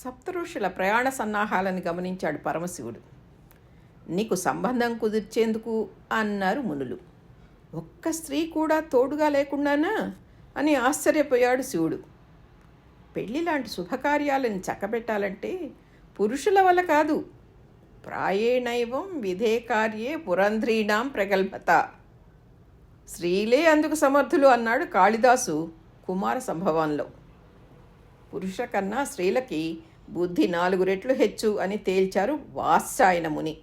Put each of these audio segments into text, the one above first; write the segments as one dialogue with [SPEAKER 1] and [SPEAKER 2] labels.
[SPEAKER 1] సప్తఋషుల ప్రయాణ సన్నాహాలను గమనించాడు పరమశివుడు. నీకు సంబంధం కుదిర్చేందుకు అన్నారు మునులు. ఒక్క స్త్రీ కూడా తోడుగా లేకుండానా అని ఆశ్చర్యపోయాడు శివుడు. పెళ్లి లాంటి శుభకార్యాలను చక్కబెట్టాలంటే పురుషుల వల్ల కాదు. ప్రాయేణైవం విధే కార్యే పురంధ్రీణాం ప్రగల్భత. స్త్రీలే అందుకు సమర్థులు అన్నాడు కాళిదాసు కుమార సంభవంలో. పురుష కన్నా స్త్రీలకి బుద్ధి 4 రెట్లు హెచ్చు అని తేల్చారు వాత్సాయన ముని.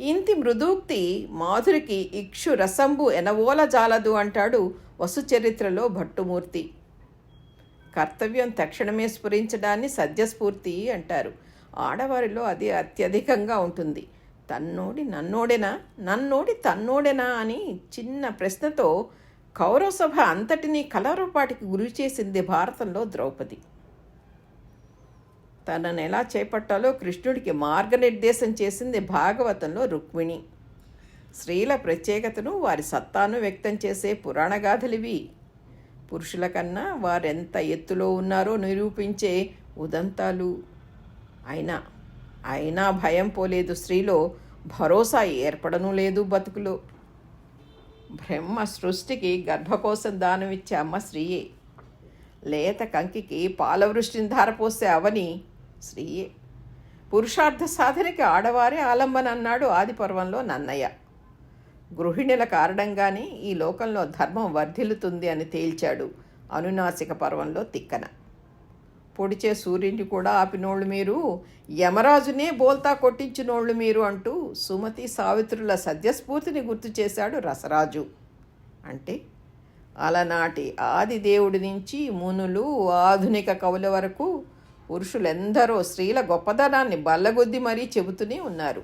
[SPEAKER 1] ఇంతి మృదూక్తి మాధురికి ఇక్షు రసంబు ఎనవోల జాలదు అంటాడు వసుచరిత్రలో భట్టుమూర్తి. కర్తవ్యం తక్షణమే స్ఫురించడాన్ని సద్యస్ఫూర్తి అంటారు. ఆడవారిలో అది అత్యధికంగా ఉంటుంది. తన్నోడి నన్నోడెనా, నన్నోడి తన్నోడెనా అని చిన్న ప్రశ్నతో కౌరవ సభ అంతటినీ కలవరపాటికి గురి చేసింది భారతంలో ద్రౌపది. తనను ఎలా చేపట్టాలో కృష్ణుడికి మార్గనిర్దేశం చేసింది భాగవతంలో రుక్మిణి. స్త్రీల ప్రత్యేకతను, వారి సత్తాను వ్యక్తం చేసే పురాణగాథలివి. పురుషుల కన్నా వారెంత ఎత్తులో ఉన్నారో నిరూపించే ఉదంతాలు. అయినా భయం పోలేదు స్త్రీలో, భరోసా ఏర్పడను లేదు బతుకులో. బ్రహ్మ సృష్టికి గర్భకోశం దానమిచ్చే అమ్మ స్త్రీయే. లేత కంకికి పాలవృష్టిని ధారపోసే అవని స్త్రీయే. పురుషార్థ సాధనకి ఆడవారే ఆలంబన అన్నాడు ఆదిపర్వంలో నన్నయ్య. గృహిణుల కారణంగానే ఈ లోకంలో ధర్మం వర్ధిల్లుతుంది అని తేల్చాడు అనునాసిక పర్వంలో తిక్కన. పొడిచే సూర్యుని కూడా ఆపినోళ్ళు మీరు, యమరాజునే బోల్తా కొట్టించినోళ్ళు మీరు అంటూ సుమతి సావిత్రుల సద్యస్ఫూర్తిని గుర్తు చేశాడు రసరాజు. అంటే అలనాటి ఆదిదేవుడి నుంచి మునులు, ఆధునిక కవుల వరకు పురుషులెందరో స్త్రీల గొప్పదనాన్ని బల్లగొద్ది మరీ చెబుతూనే ఉన్నారు.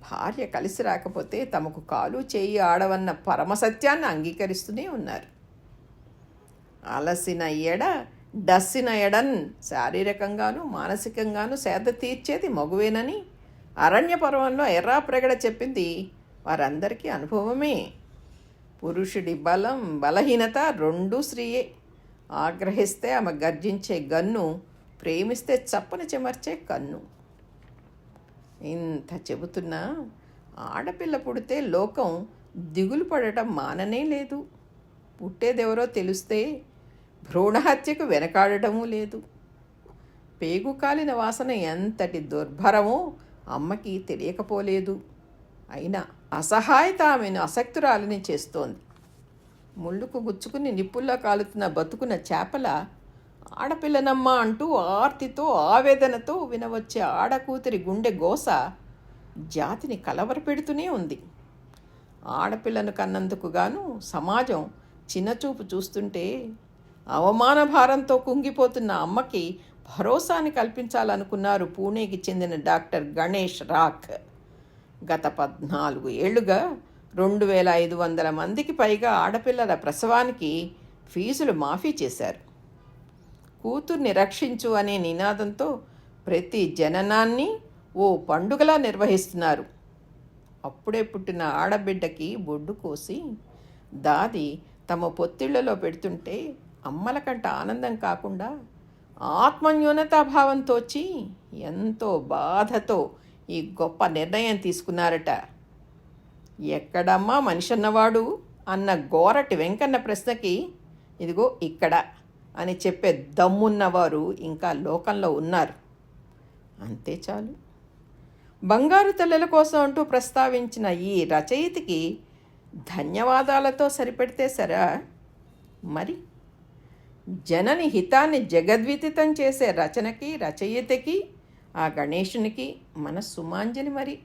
[SPEAKER 1] భార్య కలిసి రాకపోతే తమకు కాలు చేయి ఆడవన్న పరమసత్యాన్ని అంగీకరిస్తూనే ఉన్నారు. అలసిన ఎడ డస్సిన ఎడన్ శారీరకంగాను మానసికంగాను సేద తీర్చేది మగువేనని అరణ్య పర్వంలో ఎర్రాప్రగడ చెప్పింది వారందరికీ అనుభవమే. పురుషుడి బలం బలహీనత రెండూ స్త్రీయే. ఆగ్రహిస్తే ఆమె గర్జించే గన్ను, ప్రేమిస్తే చప్పని చెమర్చే కన్ను. ఇంత చెబుతున్నా ఆడపిల్ల పుడితే లోకం దిగులు పడటం మాననే లేదు. పుట్టేదెవరో తెలిస్తే భ్రూణహత్యకు వెనకాడటమూ లేదు. పేగు కాలిన వాసన ఎంతటి దుర్భరమో అమ్మకి తెలియకపోలేదు. అయినా అసహాయత ఆమెను అసక్తురాలిని చేస్తోంది. ముళ్ళుకు గుచ్చుకుని నిప్పుల్లో కాలుతున్న బతుకున్న చేపల ఆడపిల్లనమ్మ అంటూ ఆర్తితో ఆవేదనతో వినవచ్చే ఆడకూతురి గుండె గోస జాతిని కలవరపెడుతూనే ఉంది. ఆడపిల్లను కన్నందుకు గాను సమాజం చిన్నచూపు చూస్తుంటే అవమాన భారంతో కుంగిపోతున్న అమ్మకి భరోసాని కల్పించాలనుకున్నారు పూణేకి చెందిన డాక్టర్ గణేష్ రాక్. గత 14 ఏళ్లుగా 2500 మందికి పైగా ఆడపిల్లల ప్రసవానికి ఫీజులు మాఫీ చేశారు. కూతుర్ని రక్షించు అనే నినాదంతో ప్రతి జననాన్ని ఓ పండుగలా నిర్వహిస్తున్నారు. అప్పుడే పుట్టిన ఆడబిడ్డకి బొడ్డు కోసి దాది తమ పొత్తిళ్లలో పెడుతుంటే అమ్మల కంట ఆనందం కాకుండా ఆత్మన్యూనతాభావంతోచి ఎంతో బాధతో ఈ గొప్ప నిర్ణయం తీసుకున్నారట. ఎక్కడమ్మా మనిషన్నవాడు అన్న గోరటి వెంకన్న ప్రశ్నకి ఇదిగో ఇక్కడ అని చెప్పే దమ్మున్నవారు ఇంకా లోకంలో ఉన్నారు. అంతే చాలు. బంగారు తల్లుల కోసం అంటూ ప్రస్తావించిన ఈ రచయితకి ధన్యవాదాలతో సరిపెడితే సరా? మరి జనని హితాన్ని జగద్విదితం చేసే రచనకి, రచయితకి, ఆ గణేశునికి మన సుమాంజలి మరి.